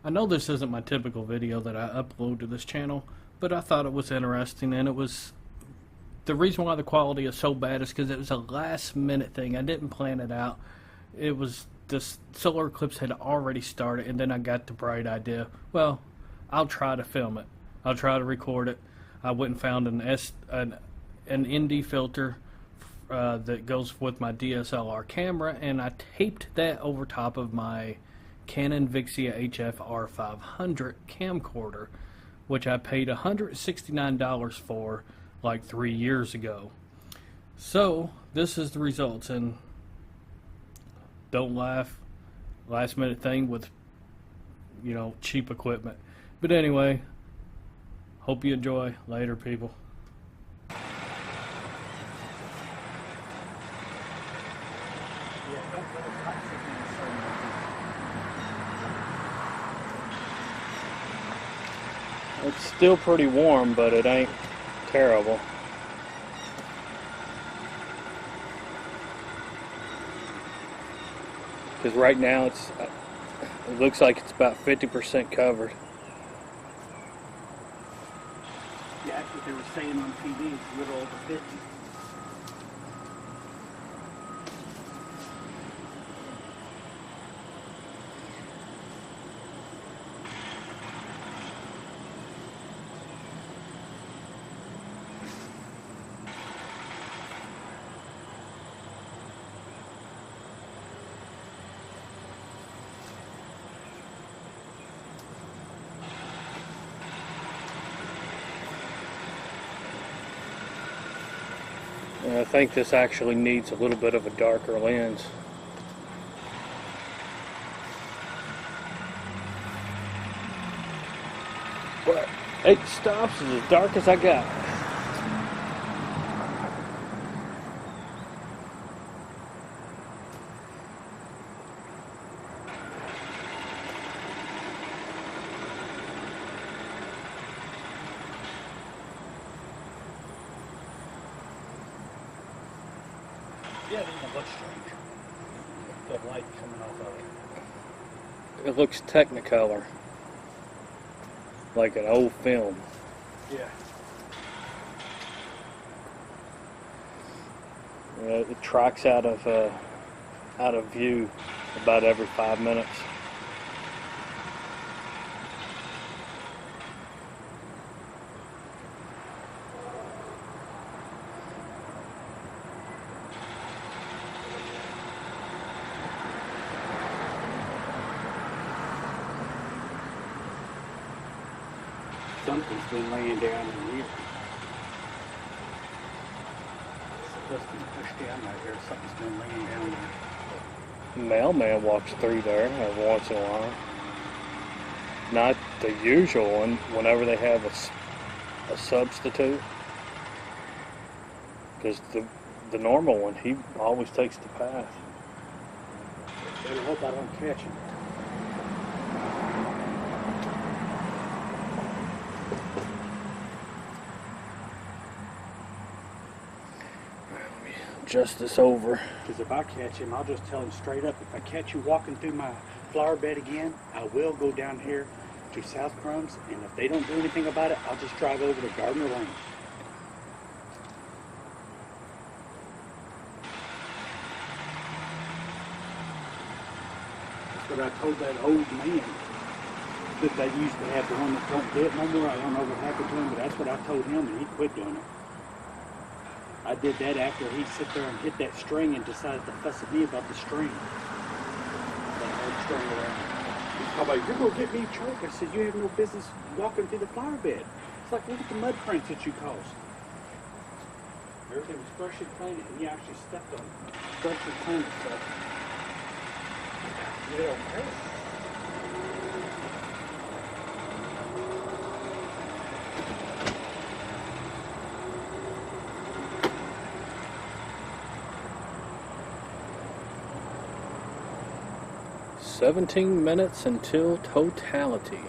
I know this isn't my typical video that I upload to this channel, but I thought it was interesting, and it was the reason why the quality is so bad is because it was a last minute thing. I didn't plan it out. It was this solar eclipse had already started, and then I got the bright idea, well, I'll try to film it. I'll try to record it. I went and found an ND filter that goes with my DSLR camera, and I taped that over top of my Canon Vixia HF R500 camcorder, which I paid $169 for like 3 years ago. So this is the results, and don't laugh, last minute thing with, you know, cheap equipment. But anyway, hope you enjoy. Later, people. It's still pretty warm, but it ain't terrible. Because right now it looks like it's about 50% covered. Yeah, that's what they were saying on TV. It's a little over 50. And I think this actually needs a little bit of a darker lens. But 8 stops is as dark as I got. Yeah, it doesn't look strange. The light coming off of it. It looks Technicolor, like an old film. Yeah. It tracks out of view about every 5 minutes. Something's been laying down in here. It's supposed to be pushed down right here. Something's been laying down there. Mailman walks through there every once in a while. Not the usual one, whenever they have a substitute. Because the normal one, he always takes the path. Better hope I don't catch him. Adjust this over. Because if I catch him, I'll just tell him straight up, if I catch you walking through my flower bed again, I will go down here to South Crumbs, and if they don't do anything about it, I'll just drive over to Gardner Lane. That's what I told that old man that they used to have, the one that don't do it no more. I don't know what happened to him, but that's what I told him, and he quit doing it. I did that after he sit there and hit that string and decided to fuss at me about the string. That old string around. He's probably like, you're going to get me in trouble. I said, you have no business walking through the flower bed. It's like, look at the mud prints that you caused. Everything was freshly planted, and you actually stepped on it. Freshly planted stuff. You don't care. 17 minutes until totality.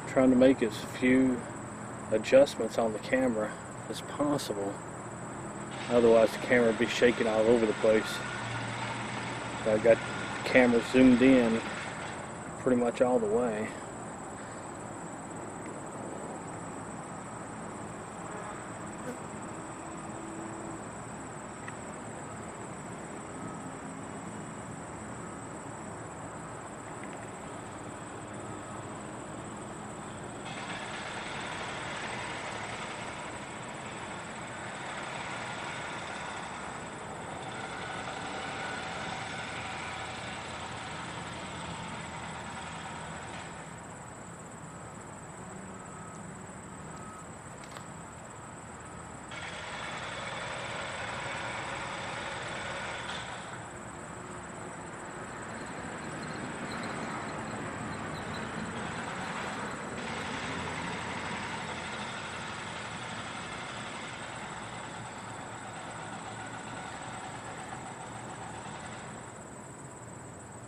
Trying to make as few adjustments on the camera as possible. Otherwise the camera would be shaking all over the place. So I got the camera zoomed in pretty much all the way.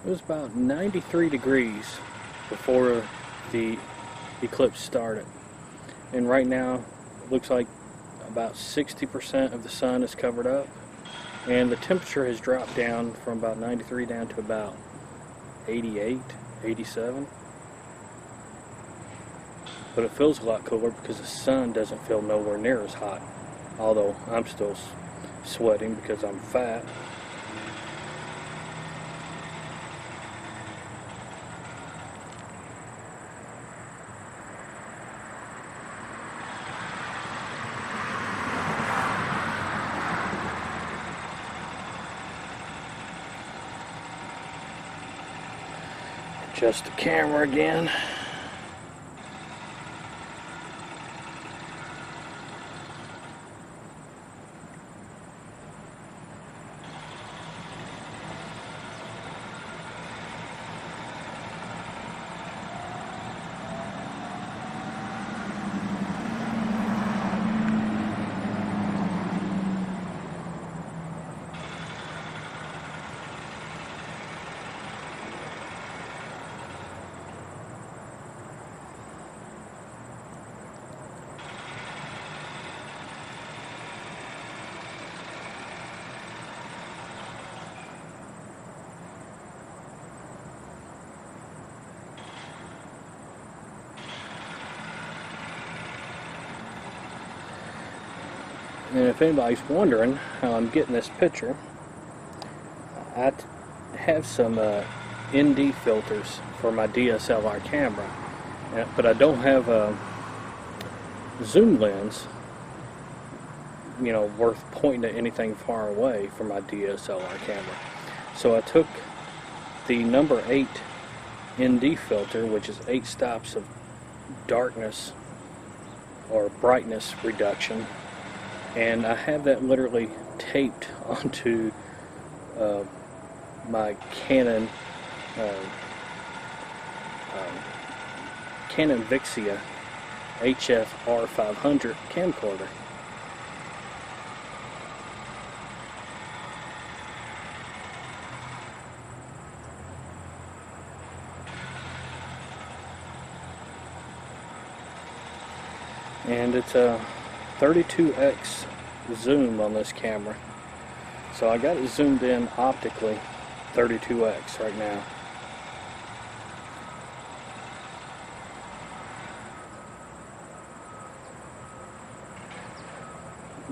It was about 93 degrees before the eclipse started, and right now it looks like about 60% of the sun is covered up, and the temperature has dropped down from about 93 down to about 88, 87. But it feels a lot cooler because the sun doesn't feel nowhere near as hot, although I'm still sweating because I'm fat. Adjust the camera again. And if anybody's wondering how I'm getting this picture, I have some ND filters for my DSLR camera, but I don't have a zoom lens, you know, worth pointing at anything far away for my DSLR camera. So I took the number 8 ND filter, which is 8 stops of darkness or brightness reduction, and I have that literally taped onto my Canon Vixia HF R500 camcorder. And it's a 32x zoom on this camera, so I got it zoomed in optically 32x right now.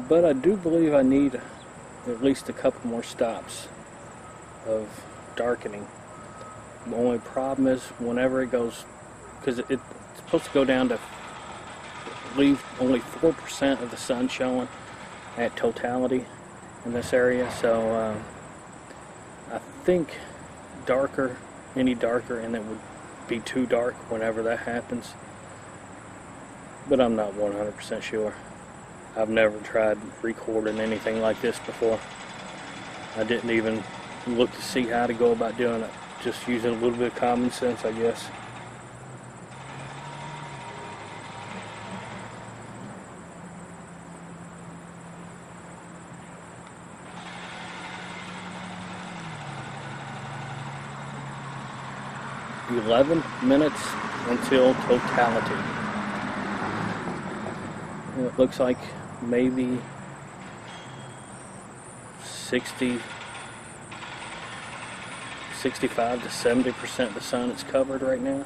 But I do believe I need at least a couple more stops of darkening. The only problem is whenever it goes, because it's supposed to go down to leave only 4% of the sun showing at totality in this area, so I think any darker and it would be too dark whenever that happens, but I'm not 100% sure. I've never tried recording anything like this before. I didn't even look to see how to go about doing it, just using a little bit of common sense, I guess. "11 minutes until totality." And it looks like maybe 65 to 70% of the sun is covered right now.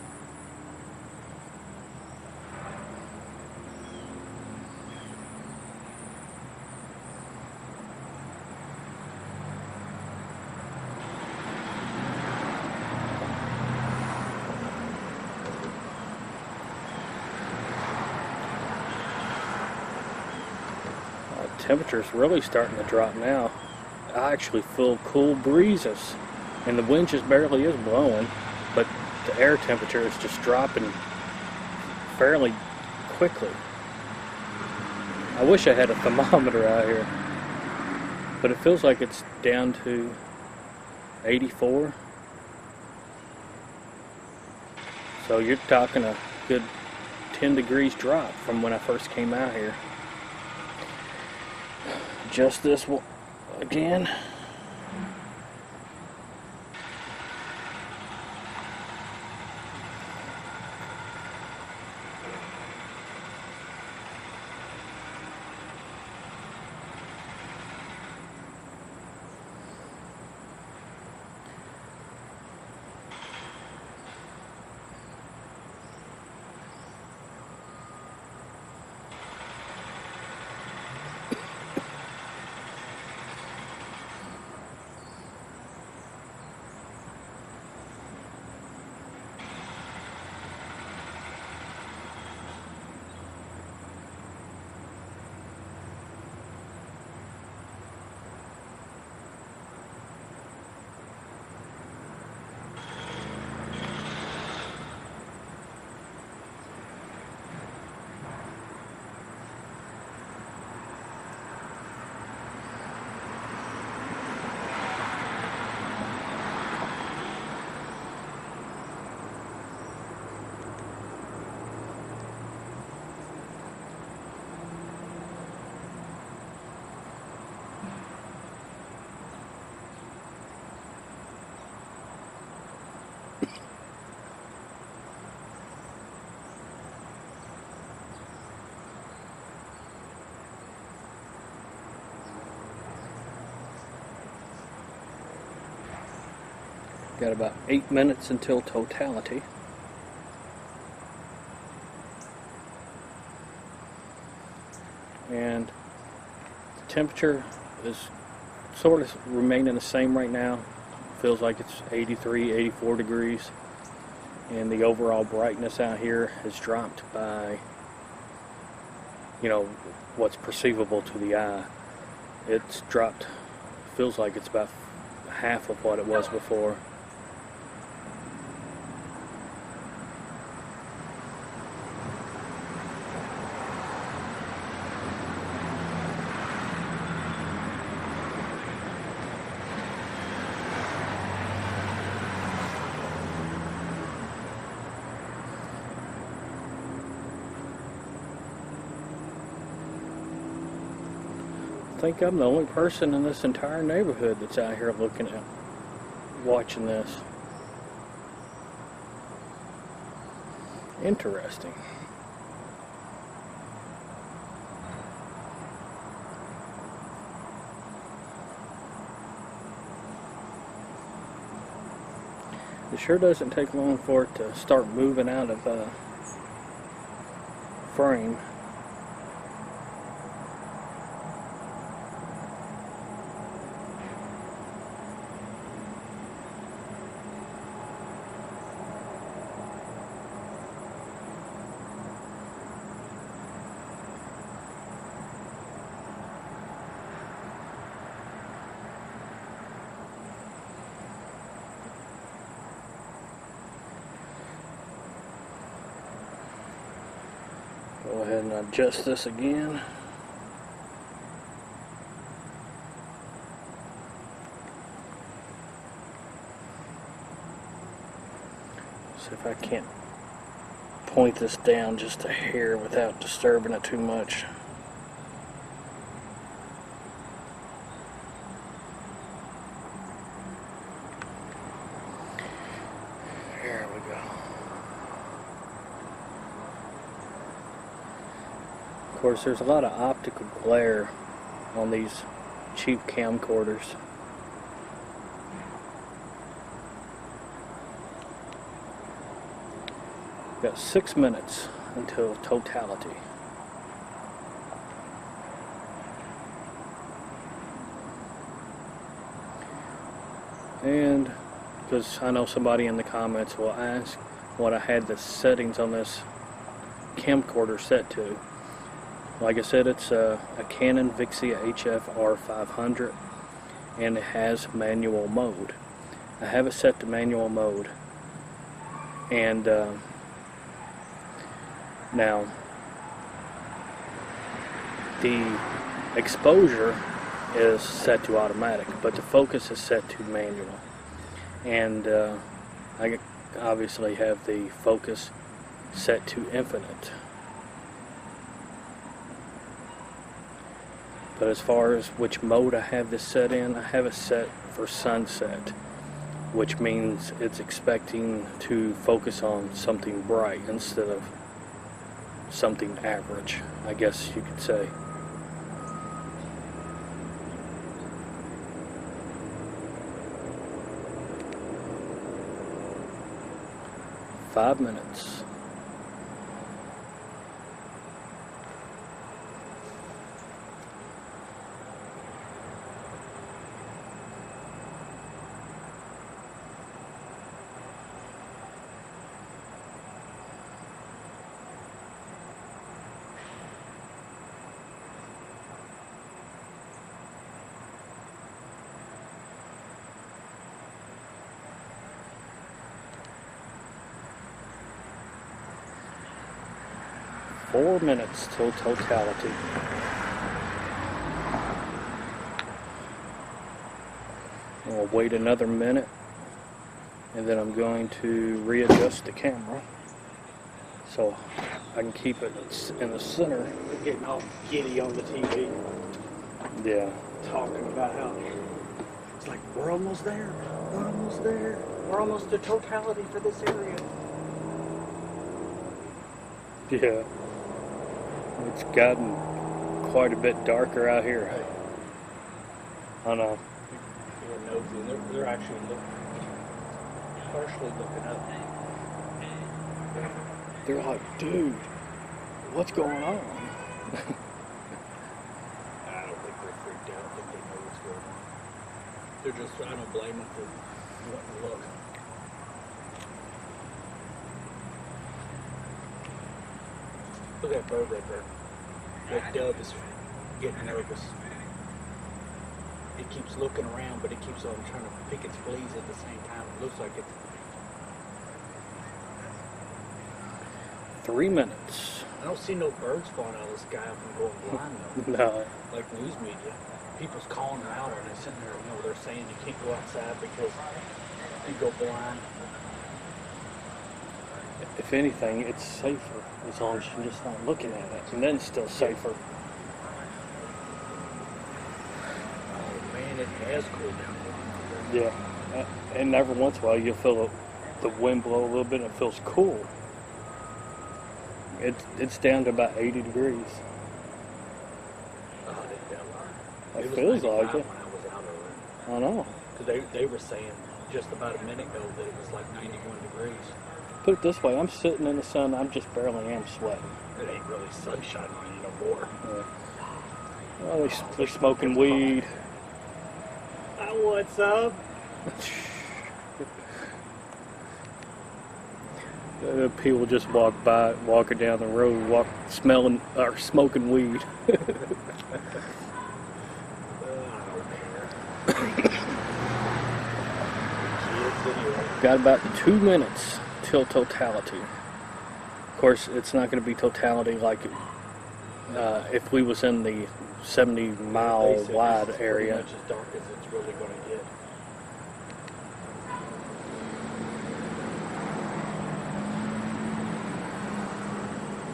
Temperature's really starting to drop now. I actually feel cool breezes, and the wind just barely is blowing, but the air temperature is just dropping fairly quickly. I wish I had a thermometer out here, but it feels like it's down to 84. So you're talking a good 10 degrees drop from when I first came out here. Just this one again. Got about 8 minutes until totality. And the temperature is sort of remaining the same right now. Feels like it's 83, 84 degrees. And the overall brightness out here has dropped by, you know, what's perceivable to the eye. It's dropped, feels like it's about half of what it was before. I think I'm the only person in this entire neighborhood that's out here looking at, watching this. Interesting. It sure doesn't take long for it to start moving out of frame. Go ahead and adjust this again. See if I can't point this down just a hair without disturbing it too much. There we go. Of course, there's a lot of optical glare on these cheap camcorders. Got 6 minutes until totality. And because I know somebody in the comments will ask what I had the settings on this camcorder set to. Like I said, it's a Canon Vixia HF R500 and it has manual mode. I have it set to manual mode, and now the exposure is set to automatic, but the focus is set to manual, and I obviously have the focus set to infinite. But as far as which mode I have this set in, I have it set for sunset, which means it's expecting to focus on something bright instead of something average, I guess you could say. Five minutes. Four minutes till totality. I'll wait another minute, and then I'm going to readjust the camera so I can keep it in the center. We're getting all giddy on the TV. Yeah. Talking about how it's like, we're almost there. We're almost there. We're almost to totality for this area. Yeah. It's gotten quite a bit darker out here. I know. They're actually partially looking up. They're like, dude, what's going on? I don't think they're freaked out. I think they know what's going on. They're just, I don't blame them for wanting to look. Look at that bird right there. That dove is getting nervous. It keeps looking around, but it keeps on trying to pick its fleas at the same time. It looks like it's 3 minutes. I don't see no birds falling out of the sky from going blind though. No. Like news media. People's calling them out and they're sitting there, they're saying you can't go outside because you go blind. If anything, it's safer as long as you're just not looking at it, and then it's still safer. Oh man, it has cooled down. Yeah, and every once in a while you'll feel the wind blow a little bit and it feels cool. It's down to about 80 degrees. Oh, It feels like it. when I was out earlier. I know. Because they were saying just about a minute ago that it was like 91 degrees. Put it this way, I'm sitting in the sun, I'm just barely am sweating. It ain't really sunshine on you no more. Yeah. Well, they're smoking weed. What's up? People just walking down the road, smelling or smoking weed. Got about 2 minutes till totality. Of course, it's not going to be totality like if we was in the 70-mile wide area. It's as dark as it's really going to get.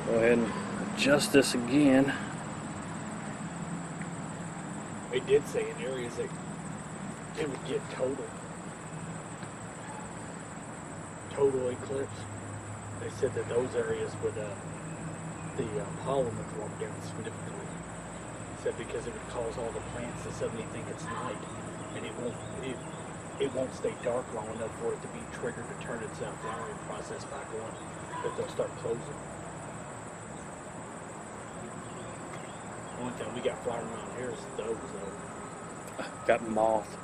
Go ahead and adjust this again. They did say in areas that it would get total eclipse. They said that those areas would the pollen would drop down significantly. said because it would cause all the plants to suddenly think it's night, and it won't stay dark long enough for it to be triggered to turn its flowering process back on, but they'll start closing. One thing we got flying around here is those though. Got moth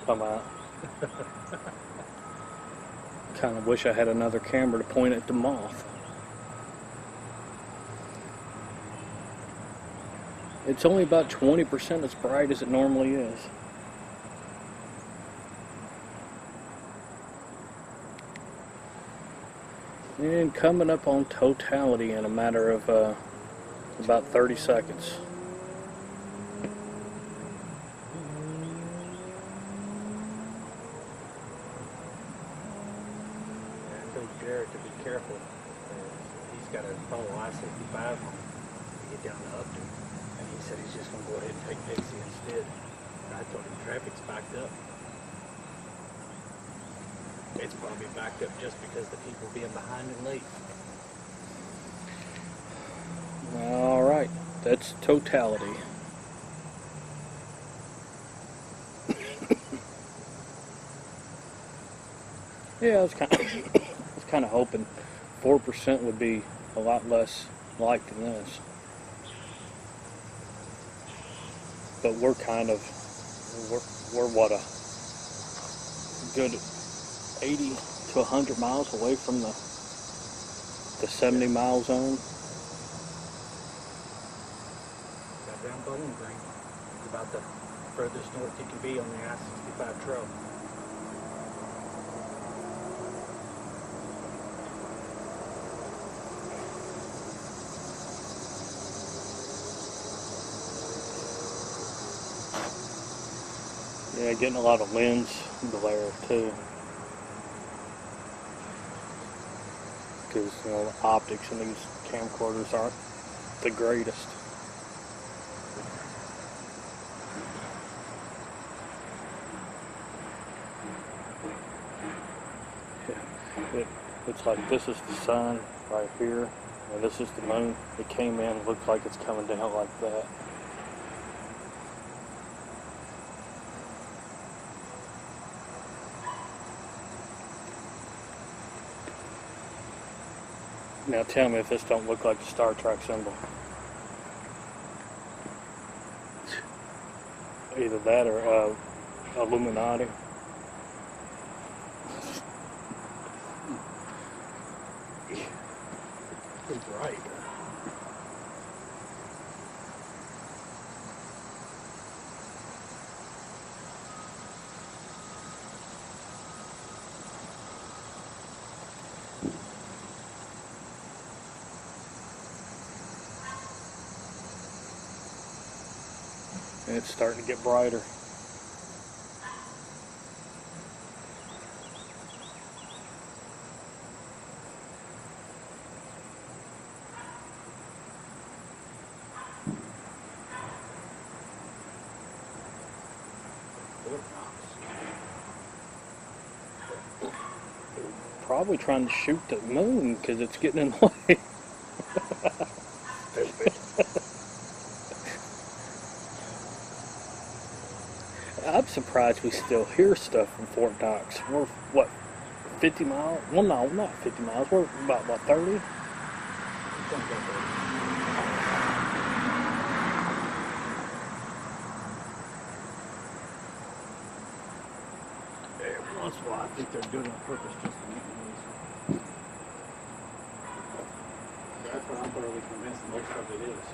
come out. Kind of wish I had another camera to point at the moth. It's only about 20% as bright as it normally is. And coming up on totality in a matter of about 30 seconds. I told Jared to be careful. He's got to follow I-65 to get down to Upton. And he said he's just going to go ahead and take Dixie instead. And I told him traffic's backed up. It's probably backed up just because the people being behind and late. Alright, that's totality. Yeah, I was kind of hoping 4% would be a lot less liked than this. But we're what, a good 80 to 100 miles away from the 70 mile zone. Got down Bowling Green. It's about the furthest north you can be on the I-65 trail. Yeah, getting a lot of lens glare too. Because, you know, the optics in these camcorders aren't the greatest. Yeah, it looks like this is the sun right here, and this is the moon. It came in, looks like it's coming down like that. Now tell me if this don't look like the Star Trek symbol. Either that or Illuminati. Pretty bright. It's starting to get brighter. Probably trying to shoot the moon because it's getting in the way. I'm surprised we still hear stuff from Fort Knox. We're, what, 50 miles? Well, no, not 50 miles. We're about, what, 30? Every once in a while, I think they're doing it on purpose just to make noise. That's what I'm thoroughly convinced most of it is.